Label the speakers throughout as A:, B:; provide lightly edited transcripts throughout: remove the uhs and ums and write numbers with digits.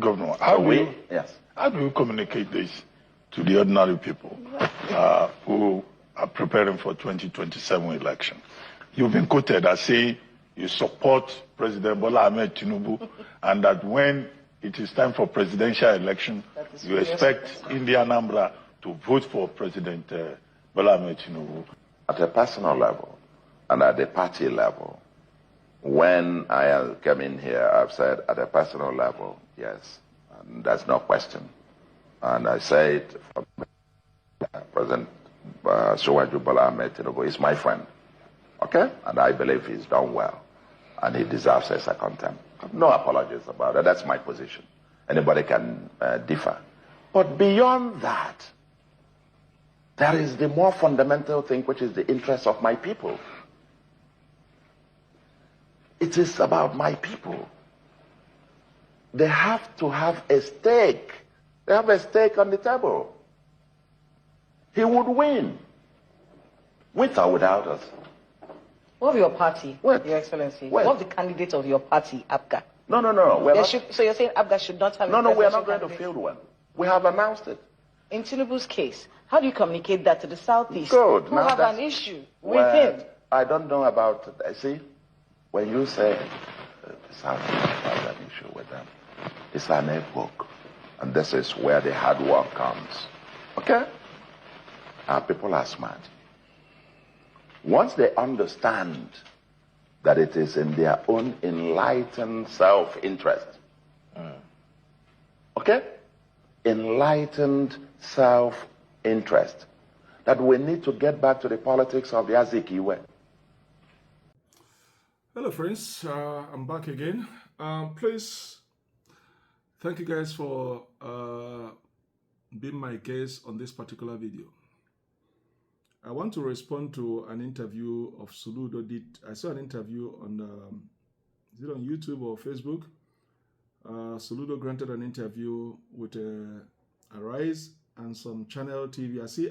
A: Governor, how do you communicate this to the ordinary people who are preparing for 2027 election? You've been quoted as saying you support President Bola Ahmed Tinubu and that when it is time for presidential election, you expect India Anambra to vote for President Bola Ahmed Tinubu.
B: At a personal level and at the party level, when I came in here, I've said at a personal level, yes, and there's no question. And I said, President Suwaju Bola Ahmed Tinubu is my friend, okay? And I believe he's done well, and he deserves a second term. No apologies about it. That's my position. Anybody can differ. But beyond that, there is the more fundamental thing, which is the interest of my people. It is about my people. They have to have a stake. They have a stake on the table. He would win, with or without us.
C: What of your party,
B: What?
C: Your Excellency?
B: What?
C: What of the candidate of your party, ABGA?
B: No.
C: So you're saying ABGA should not have a
B: No, we are not
C: presidential
B: going to
C: candidate?
B: field one. We have announced it.
C: In Tinubu's case, how do you communicate that to the Southeast?
B: Good.
C: Who
B: Now
C: have
B: that's-
C: an issue
B: Well,
C: with him?
B: I don't know about, see, when you say the Southeast has an issue with them, it's an epoch. And this is where the hard work comes. Okay? Our people are smart. Once they understand that it is in their own enlightened self-interest, okay? Enlightened self-interest, that we need to get back to the politics of the Azikiwe.
D: Hello friends, I'm back again. Please, thank you guys for being my guest on this particular video. I want to respond to an interview of Soludo did. I saw an interview on, is it on YouTube or Facebook? Soludo granted an interview with Arise and some Channel TV. I see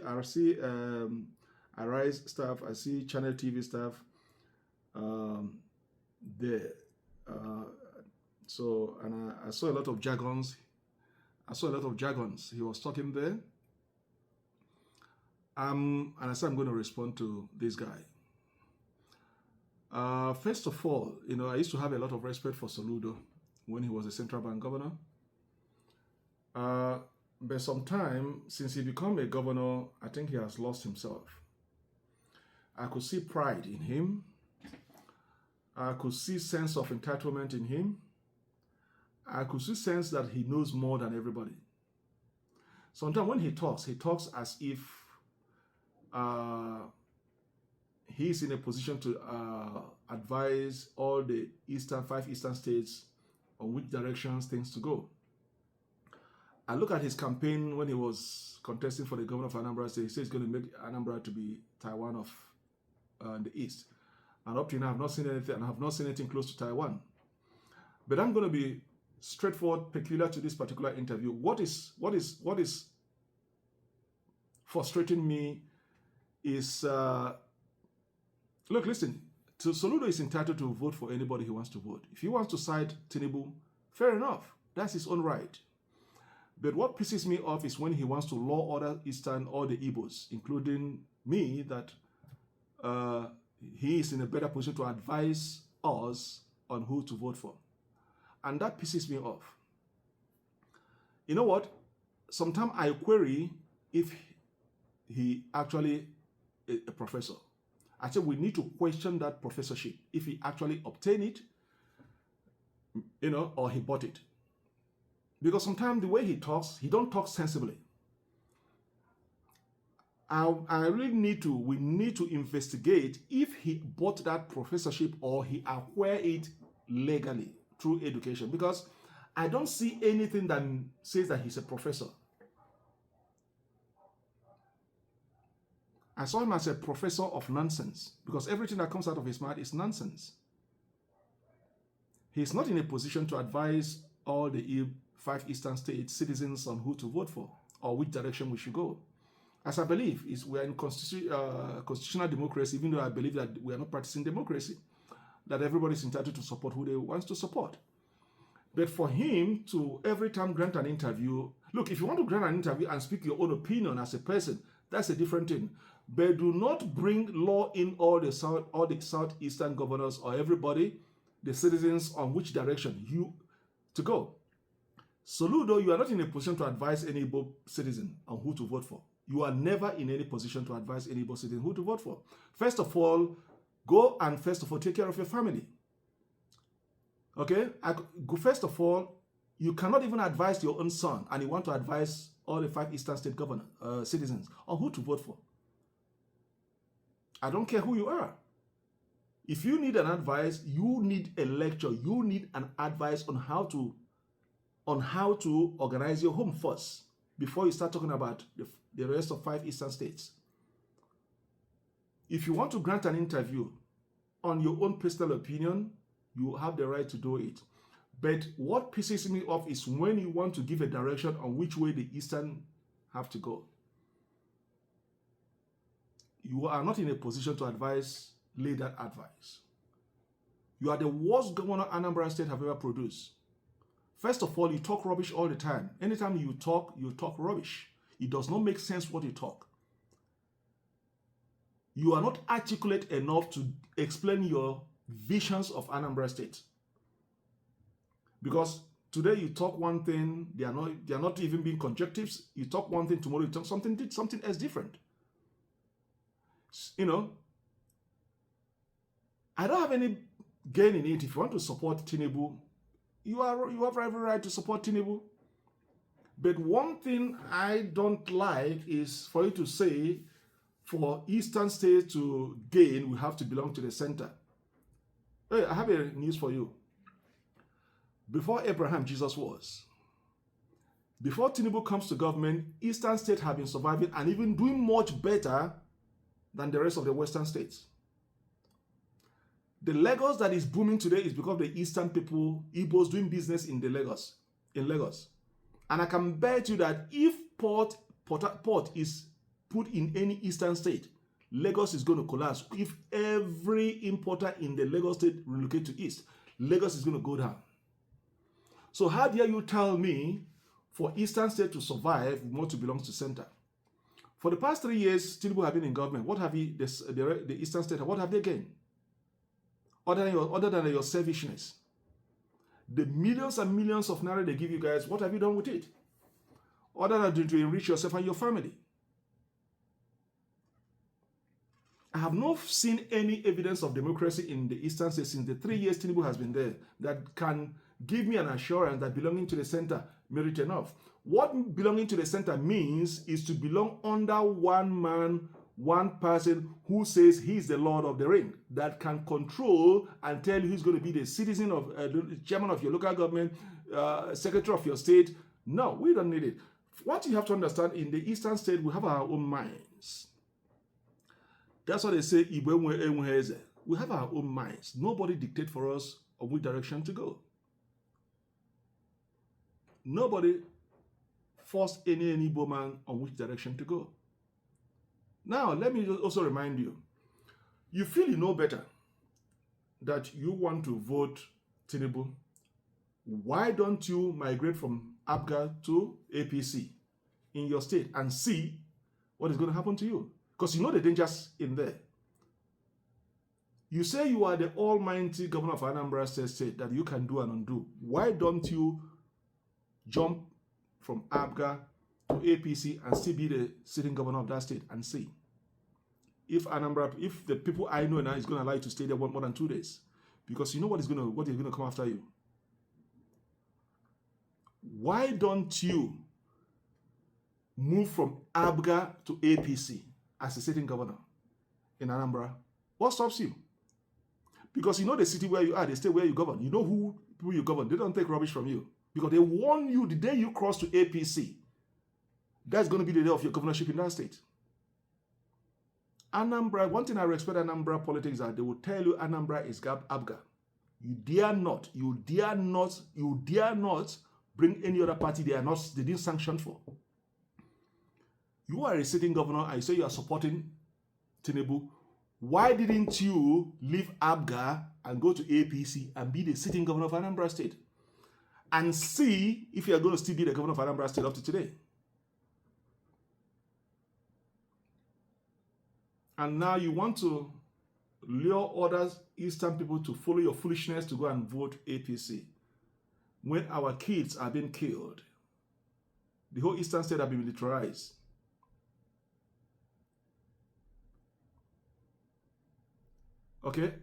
D: Arise staff, I see Channel TV staff there. And I saw a lot of jargons. He was talking there. And I said I'm going to respond to this guy. First of all, I used to have a lot of respect for Soludo when he was a central bank governor. But sometime since he became a governor, I think he has lost himself. I could see pride in him. I could see sense of entitlement in him. I could see sense that he knows more than everybody. Sometimes when he talks as if he's in a position to advise all the five eastern states on which directions things to go. I look at his campaign when he was contesting for the governor of Anambra State. He says he's going to make Anambra to be Taiwan of the east. And up to now, I have not seen anything, and I have not seen anything close to Taiwan. But I'm going to be straightforward, peculiar to this particular interview. What is frustrating me is, look, listen, Soludo is entitled to vote for anybody he wants to vote. If he wants to side Tinubu, fair enough. That's his own right. But what pisses me off is when he wants to law order Eastern or the Igbos, including me, that he is in a better position to advise us on who to vote for. And that pisses me off. You know what? Sometimes I query if he actually a professor. I said we need to question that professorship, if he actually obtained it, or he bought it. Because sometimes the way he talks, he don't talk sensibly. We need to investigate if he bought that professorship or he acquired it legally through education. Because I don't see anything that says that he's a professor. I saw him as a professor of nonsense, because everything that comes out of his mouth is nonsense. He's not in a position to advise all the five eastern states citizens on who to vote for or which direction we should go. As I believe, we are in constitutional democracy, even though I believe that we are not practicing democracy, that everybody is entitled to support who they want to support. But for him to every time grant an interview, look, if you want to grant an interview and speak your own opinion as a person, that's a different thing. But do not bring law in all the southeastern governors or everybody, the citizens, on which direction you to go. Soludo, you are not in a position to advise any Igbo citizen on who to vote for. You are never in any position to advise any Igbo citizen who to vote for. First of all, go and first of all take care of your family. Okay? First of all, you cannot even advise your own son, and you want to advise all the 5 Eastern State citizens on who to vote for. I don't care who you are. If you need an advice, you need a lecture, you need an advice on how to organize your home first before you start talking about the rest of 5 Eastern states. If you want to grant an interview on your own personal opinion, you have the right to do it. But what pisses me off is when you want to give a direction on which way the Eastern have to go. You are not in a position to lay that advice. You are the worst governor Anambra State have ever produced. First of all, you talk rubbish all the time. Anytime you talk rubbish. It does not make sense what you talk. You are not articulate enough to explain your visions of Anambra State. Because today you talk one thing, they are not even being conjunctives. You talk one thing, tomorrow you talk something else different. You know, I don't have any gain in it. If you want to support Tinubu, you have every right to support Tinubu. But one thing I don't like is for you to say, for Eastern states to gain, we have to belong to the center. Hey, I have a news for you. Before Abraham, Jesus was. Before Tinubu comes to government, Eastern states have been surviving and even doing much better than the rest of the Western states. The Lagos that is booming today is because of the Eastern people, Igbos, doing business in Lagos. And I can bet you that if port is put in any Eastern state, Lagos is going to collapse. If every importer in the Lagos state relocate to East, Lagos is going to go down. So how dare you tell me for Eastern state to survive, we want to belong to center? For the past 3 years, Tinubu have been in government. What have the Eastern state, what have they gained? Other than your selfishness. The millions and millions of naira they give you guys, what have you done with it? Other than to enrich yourself and your family. I have not seen any evidence of democracy in the Eastern states since the 3 years Tinubu has been there that can give me an assurance that belonging to the center merit enough. What belonging to the center means is to belong under one man, one person who says he's the Lord of the Ring, that can control and tell you who's going to be the citizen of, the chairman of your local government, secretary of your state. No, we don't need it. What you have to understand, in the Eastern state, we have our own minds. That's why they say, we have our own minds. Nobody dictates for us of which direction to go. Nobody forced any Igbo man on which direction to go. Now, let me also remind you, you feel you know better that you want to vote Tinubu. Why don't you migrate from ABGA to APC in your state and see what is going to happen to you? Because you know the dangers in there. You say you are the almighty governor of Anambra State that you can do and undo. Why don't you jump from ABGA to APC and still be the sitting governor of that state and see if the people I know now is going to allow you to stay there more than 2 days, because you know what is going to come after you. Why don't you move from ABGA to APC as a sitting governor in Anambra? What stops you? Because you know the city where you are, the state where you govern. You know who you govern. They don't take rubbish from you. Because they warn you the day you cross to APC, that's going to be the day of your governorship in that state. Anambra, one thing I respect Anambra politics is that they will tell you Anambra is ABGA. You dare not bring any other party they didn't sanction for. You are a sitting governor and you say you are supporting Tinubu. Why didn't you leave ABGA and go to APC and be the sitting governor of Anambra State? and see if you are going to still be the governor of Anambra State up to today. And now you want to lure other Eastern people to follow your foolishness to go and vote APC. When our kids are being killed, the whole Eastern State have been militarized. Okay?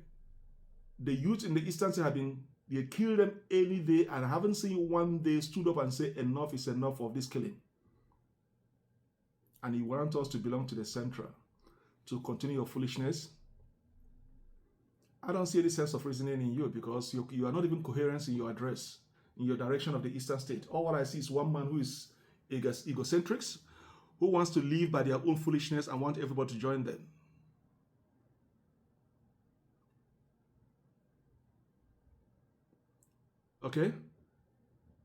D: The youth in the Eastern State have been, they kill them any day, and I haven't seen one day stood up and say enough is enough of this killing. And you want us to belong to the Central to continue your foolishness. I don't see any sense of reasoning in you, because you are not even coherent in your address, in your direction of the Eastern State. All what I see is one man who is egocentric, who wants to live by their own foolishness and want everybody to join them. Okay?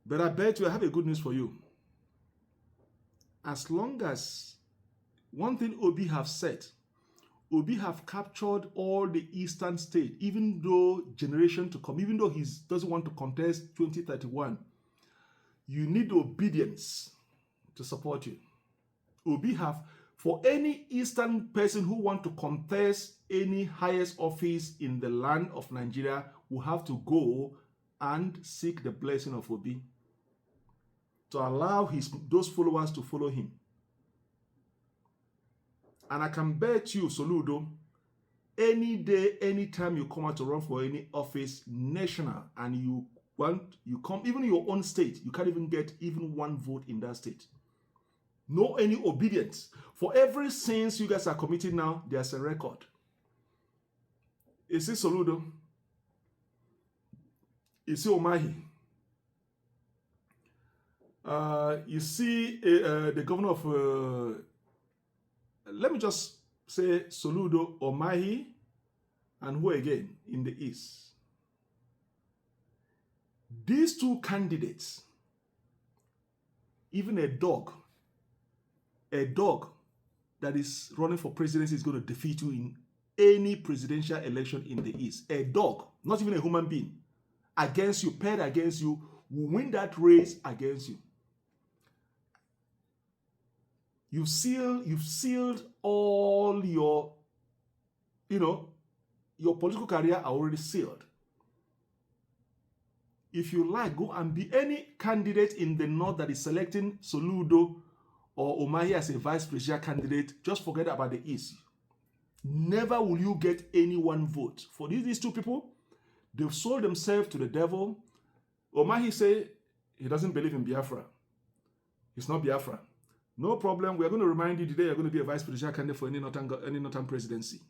D: But I bet you I have a good news for you. As long as one thing Obi have said, Obi have captured all the Eastern State, even though generation to come, even though he doesn't want to contest 2031, you need obedience to support you. Obi have, for any Eastern person who want to contest any highest office in the land of Nigeria, will have to go and seek the blessing of Obi to allow those followers to follow him. And I can bet you, Soludo, any day, anytime you come out to run for any office, national, and you come, even in your own state, you can't even get even one vote in that state. No any obedience. For every sins you guys are committing now, there's a record. You see Soludo? You see Omahi? You see the governor of... let me just say Soludo, Omahi, and who again in the East? These two candidates, even a dog that is running for presidency is going to defeat you in any presidential election in the East. A dog, not even a human being, against you, paired against you, will win that race against you. You've sealed all your, your political career are already sealed. If you like, go and be any candidate in the North that is selecting Soludo or Omahi as a vice presidential candidate, just forget about the East. Never will you get any one vote. For these two people, they've sold themselves to the devil. Omahi say he doesn't believe in Biafra. He's not Biafra. No problem. We are going to remind you today you're going to be a vice presidential candidate for any Northern presidency.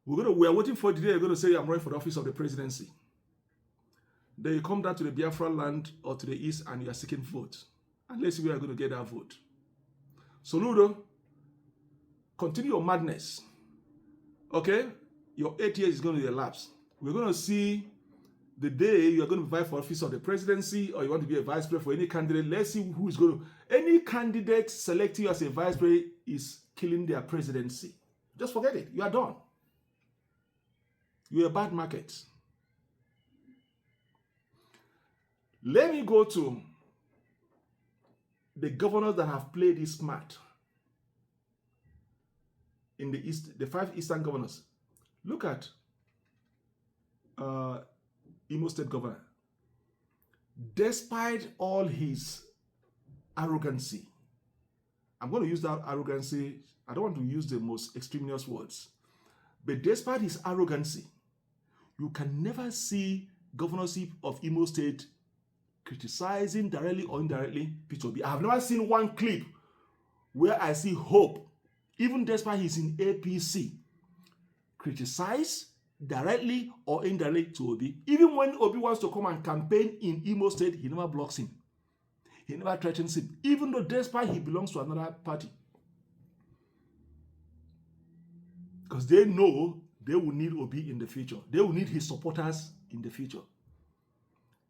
D: We are waiting for today you're going to say I'm running for the office of the presidency. Then you come down to the Biafra land or to the East and you are seeking vote. And let's see where you're going to get that vote. Soludo, continue your madness. Okay? Your 8 years is going to elapse. We're going to see the day you are going to vie for office of the presidency or you want to be a vice president for any candidate. Let's see who is going to... Any candidate selecting you as a vice president is killing their presidency. Just forget it. You are done. You're a bad market. Let me go to the governors that have played this smart in the East, the 5 Eastern governors. Look at Imo State governor. Despite all his arrogancy, I'm going to use that arrogancy, I don't want to use the most extremist words, but despite his arrogancy, you can never see governorship of Imo State criticizing directly or indirectly Peter Obi. I have never seen one clip where I see Hope, even despite he's in APC, criticize directly or indirectly to Obi. Even when Obi wants to come and campaign in Imo State, he never blocks him. He never threatens him, even though despite he belongs to another party. Because they know they will need Obi in the future. They will need his supporters in the future.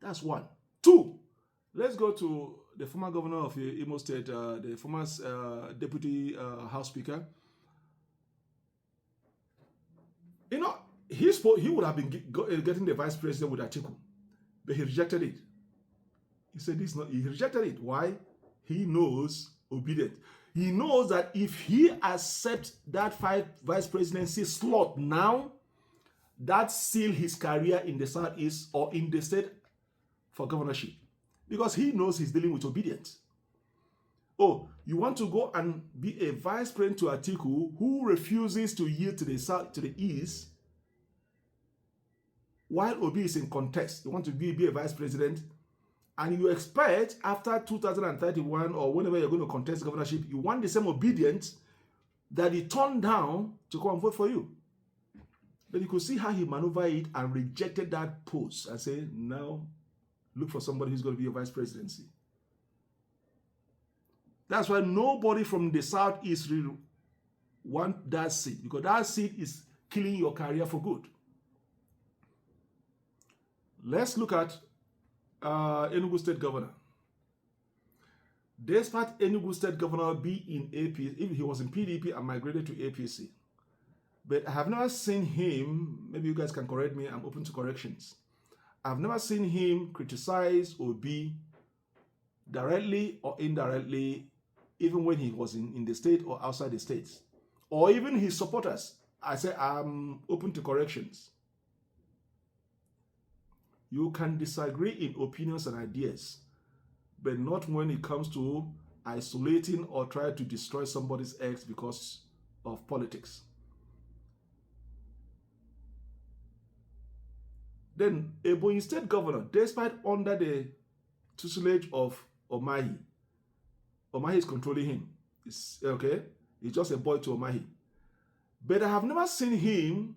D: That's one. 2, let's go to the former governor of Imo State, the former deputy House Speaker. You know, he would have been getting the vice president with Atiku, but he rejected it. He said this not, he rejected it. Why? He knows obedience. He knows that if he accepts that vice presidency slot now, that seal his career in the Southeast or in the state for governorship. Because he knows he's dealing with obedience. Oh, you want to go and be a vice president to Atiku who refuses to yield to the south, to the east, while Obi is in contest. You want to be a vice president, and you expect after 2031 or whenever you're going to contest the governorship, you want the same obedience that he turned down to come and vote for you. Then you could see how he maneuvered it and rejected that post and say, now look for somebody who's going to be your vice presidency. That's why nobody from the Southeast really want that seat, because that seat is killing your career for good. Let's look at Enugu State Governor. Despite Enugu State Governor being in APC, if he was in PDP and migrated to APC, but I have never seen him, maybe you guys can correct me, I'm open to corrections. I've never seen him criticize Obi directly or indirectly, even when he was in the state or outside the states, or even his supporters. I say I'm open to corrections. You can disagree in opinions and ideas, but not when it comes to isolating or try to destroy somebody's eggs because of politics. Then Ebonyi State Governor, despite under the tutelage of Omahi is controlling him. It's okay. He's just a boy to Omahi. But I have never seen him.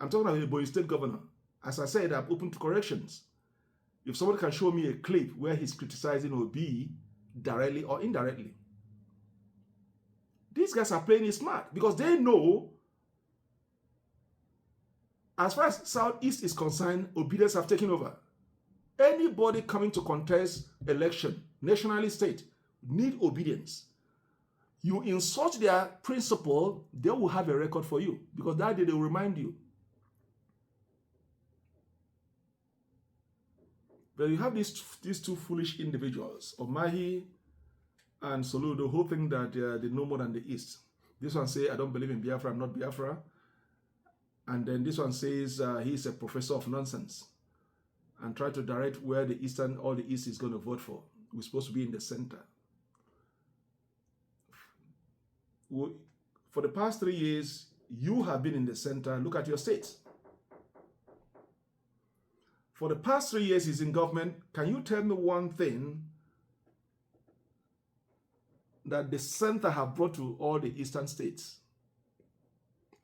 D: I'm talking about Ebonyi State Governor. As I said, I'm open to corrections. If somebody can show me a clip where he's criticizing Obi directly or indirectly. These guys are playing it smart because they know, as far as Southeast is concerned, obedience have taken over. Anybody coming to contest election, nationally state, need obedience. You insult their principle, they will have a record for you because that day they will remind you. But you have these two foolish individuals, Omahi and Soludo, who think that they know more than the East. This one says, I don't believe in Biafra, I'm not Biafra. And then this one says he's a professor of nonsense and try to direct where all the East is going to vote for. We're supposed to be in the center. For the past 3 years, you have been in the center. Look at your states. For the past 3 years he's in government, can you tell me one thing that the center have brought to all the eastern states?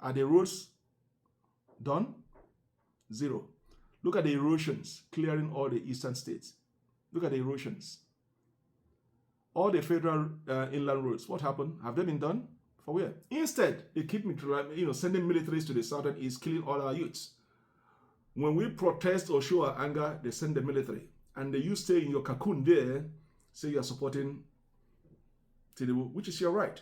D: Are the roads done? Zero. Look at the erosions clearing all the eastern states. Look at the erosions. All the federal inland roads, what happened? Have they been done? For where? Instead, they keep sending militaries to the southern east, killing all our youths. When we protest or show our anger, they send the military. And you stay in your cocoon there, say you are supporting Tinubu, which is your right.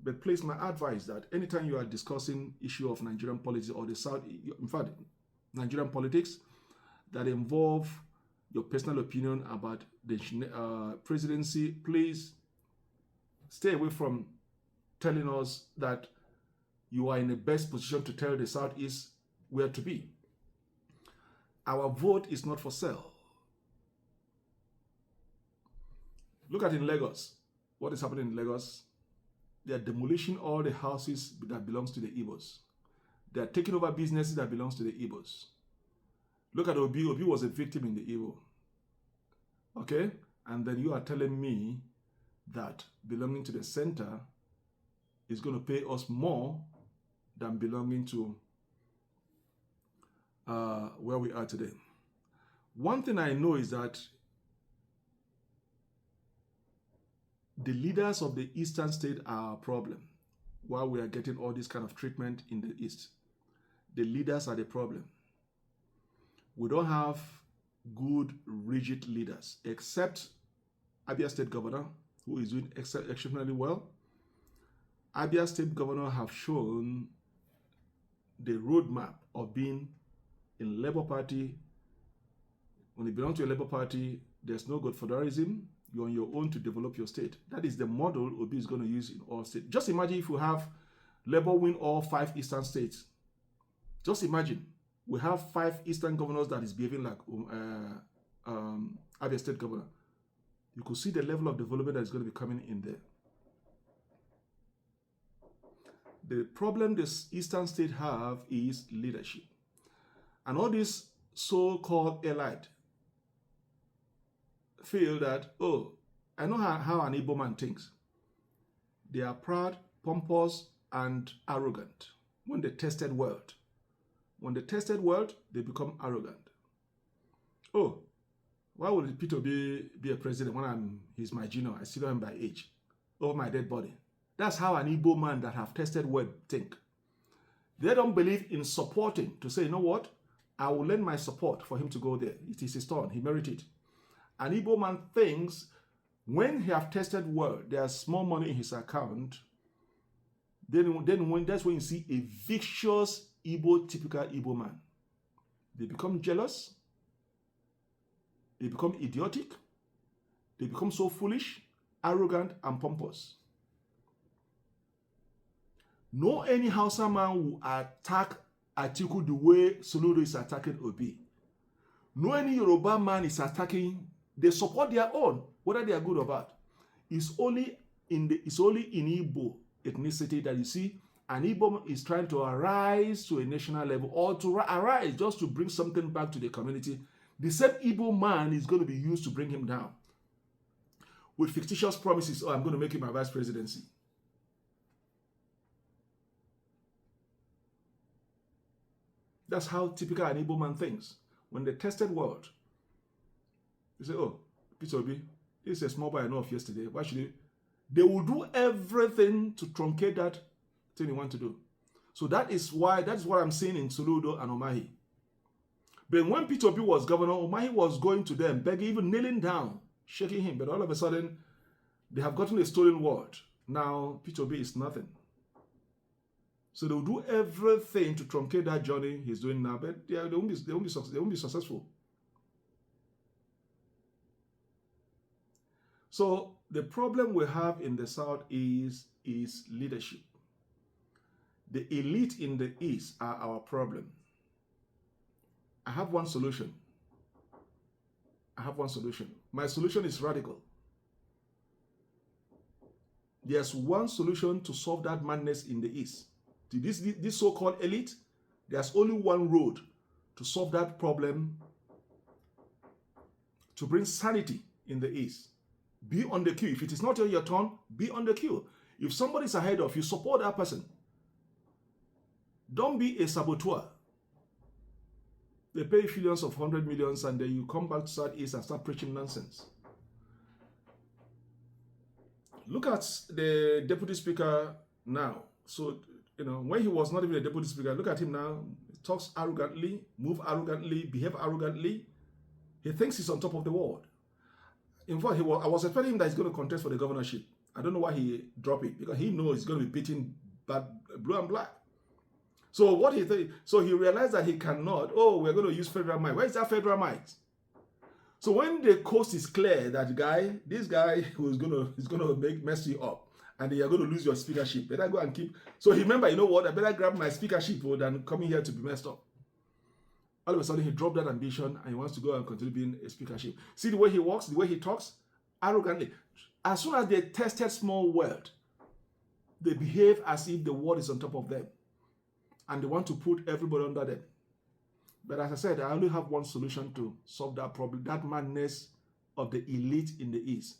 D: But please, my advice that anytime you are discussing issue of Nigerian politics or the South, in fact, Nigerian politics that involve your personal opinion about the presidency, please stay away from telling us that you are in the best position to tell the Southeast where to be. Our vote is not for sale. Look at in Lagos. What is happening in Lagos? They are demolishing all the houses that belongs to the Igbos. They are taking over businesses that belongs to the Igbos. Look at Obi. Obi was a victim in the Igbo. Okay? And then you are telling me that belonging to the center is going to pay us more than belonging to where we are today. One thing I know is that the leaders of the eastern state are a problem while we are getting all this kind of treatment in the east. The leaders are the problem. We don't have good, rigid leaders, except Abia State Governor, who is doing exceptionally well. Abia State Governor have shown the roadmap of being in Labour Party. When they belong to a Labour Party, There's no godfatherism. You're on your own to develop your state. That is the model Obi is going to use in all states. Just imagine if you have Labour win all 5 eastern states. Just imagine we have 5 eastern governors that is behaving like Abia State governor. You could see the level of development that is going to be coming in there. The problem the eastern states have is leadership. And all these so-called elite feel that, oh, I know how an Igbo man thinks. They are proud, pompous, and arrogant when they tested world. When they tested world, they become arrogant. Oh, why would Peter be a president when he's my junior? I still him by age, over my dead body. That's how an Igbo man that have tested world think. They don't believe in supporting to say, you know what? I will lend my support for him to go there. It is his turn. He merited. An Igbo man thinks when he have tested world, there's more money in his account. Then that's when you see a vicious typical Igbo man. They become jealous. They become idiotic. They become so foolish, arrogant, and pompous. No any Hausa man will attack Atiku the way Soludo is attacking Obi. No any Yoruba man is attacking. They support their own, whether they are good or bad. It's only in Igbo ethnicity that you see an Igbo is trying to arise to a national level or to arise just to bring something back to the community. The same Igbo man is going to be used to bring him down with fictitious promises. Oh, I'm going to make him my vice presidency. That's how typical an Igbo man thinks. When they tested world, they say, oh, Peter Obi, this is a small boy I know of yesterday. Why should he? They will do everything to truncate that thing you want to do. So that's what I'm seeing in Soludo and Umahi. But when Peter Obi was governor, Umahi was going to them, begging, even kneeling down, shaking him. But all of a sudden, they have gotten a stolen word. Now, Peter Obi is nothing. So they will do everything to truncate that journey he's doing now, but they won't be successful. So the problem we have in the South is leadership. The elite in the East are our problem. I have one solution. My solution is radical. There's one solution to solve that madness in the East. This so-called elite, there's only one road to solve that problem, to bring sanity in the East. Be on the queue. If it is not your turn, be on the queue. If somebody's ahead of you, support that person. Don't be a saboteur. They pay billions of 100 millions and then you come back to Southeast and start preaching nonsense. Look at the deputy speaker now. So, when he was not even a deputy speaker, look at him now. He talks arrogantly, move arrogantly, behave arrogantly. He thinks he's on top of the world. In fact, I was expecting him that he's going to contest for the governorship. I don't know why he dropped it, because he knows he's going to be beating blue and black. So he realized that he cannot. Oh, we're going to use federal might. Where is that federal might? So when the coast is clear, this guy who's going to mess you up, and you're going to lose your speakership. Better go and keep. So he remember, you know what? I better grab my speakership than coming here to be messed up. All of a sudden, he dropped that ambition and he wants to go and continue being a speakership. See the way he walks, the way he talks, arrogantly. As soon as they tested small world, they behave as if the world is on top of them. And they want to put everybody under them. But as I said, I only have one solution to solve that problem, that madness of the elite in the East.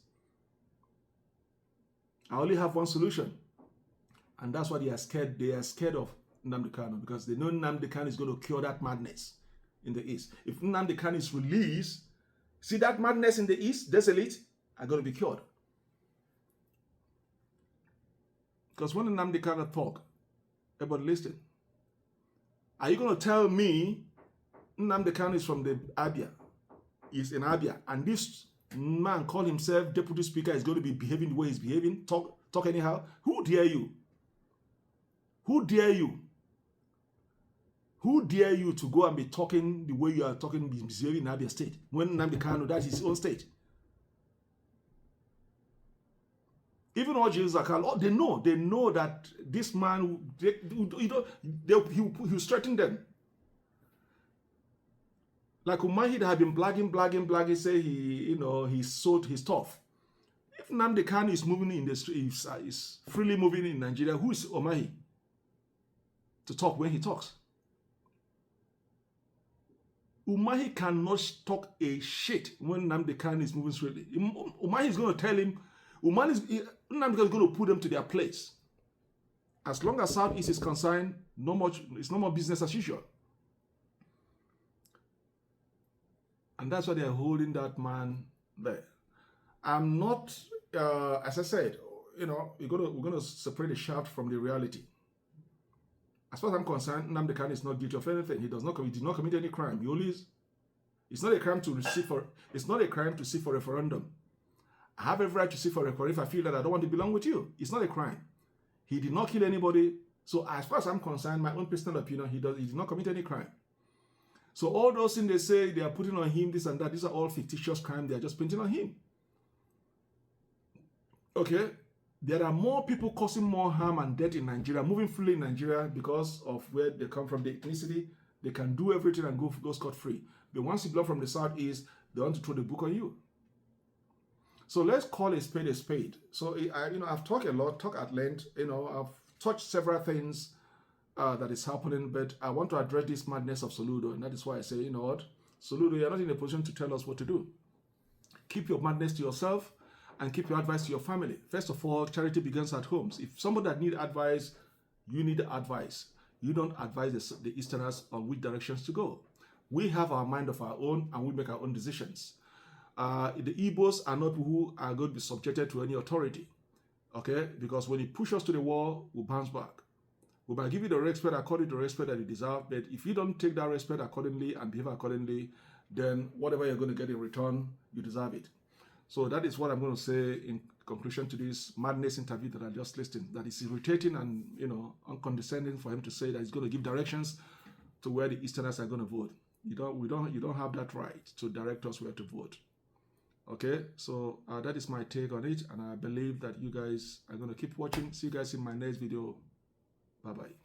D: I only have one solution. And that's why they are scared. They are scared of Nnamdi Kanu, because they know Nnamdi Kanu is going to cure that madness in the East. If Nnamdi Kanu is released, see that madness in the East, this elite are going to be cured. Because when Nnamdi Kanu talk, everybody listen. Are you going to tell me Nnamdi Kanu is from the Abia? He's in Abia. And this man called himself deputy speaker is going to be behaving the way he's behaving, talk anyhow? Who dare you? Who dare you? Who dare you to go and be talking the way you are talking, misbehaving in Abia State, when Nnamdi Kanu, that's his own state? Even all James Zakal, they know that this man, he'll threaten them. Like Umahi had been blagging, say he's sold his stuff. If Nnamdi Kanu is moving in the street, is freely moving in Nigeria, who is Umahi to talk when he talks? Umahi cannot talk a shit when Nnamdi Kanu is moving freely. Umahi is going to tell him, Nnamdi is going to put them to their place. As long as Southeast is concerned, it's no more business as usual. And that's why they're holding that man there. I'm not, as I said, we're going to separate the shaft from the reality. As far as I'm concerned, Nnamdi Kanu is not guilty of anything. He did not commit any crime. It's not a crime to seek for referendum. I have every right to seek for referendum if I feel that I don't want to belong with you. It's not a crime. He did not kill anybody. So as far as I'm concerned, my own personal opinion, he did not commit any crime. So all those things they say they are putting on him, this and that, these are all fictitious crimes. They are just painting on him. Okay? There are more people causing more harm and death in Nigeria, moving freely in Nigeria because of where they come from, the ethnicity. They can do everything and go scot-free. But once you belong from the Southeast, they want to throw the book on you. So let's call a spade a spade. So I've talked a lot, talked at length. I've touched several things that is happening, but I want to address this madness of Soludo, and that is why I say, you know what, Soludo, you're not in a position to tell us what to do. Keep your madness to yourself and keep your advice to your family. First of all, charity begins at home. If somebody that needs advice, you need advice. You don't advise the Easterners on which directions to go. We have our mind of our own, and we make our own decisions. The Igbos are not who are going to be subjected to any authority, okay? Because when you push us to the wall, we'll bounce back. We might give you the respect according to the respect that you deserve, but if you don't take that respect accordingly and behave accordingly, then whatever you're going to get in return, you deserve it. So that is what I'm going to say in conclusion to this madness interview that I just listened. That is irritating and uncondescending for him to say that he's going to give directions to where the Easterners are going to vote. You don't have that right to direct us where to vote. Okay, so that is my take on it, and I believe that you guys are going to keep watching. See you guys in my next video. Bye-bye.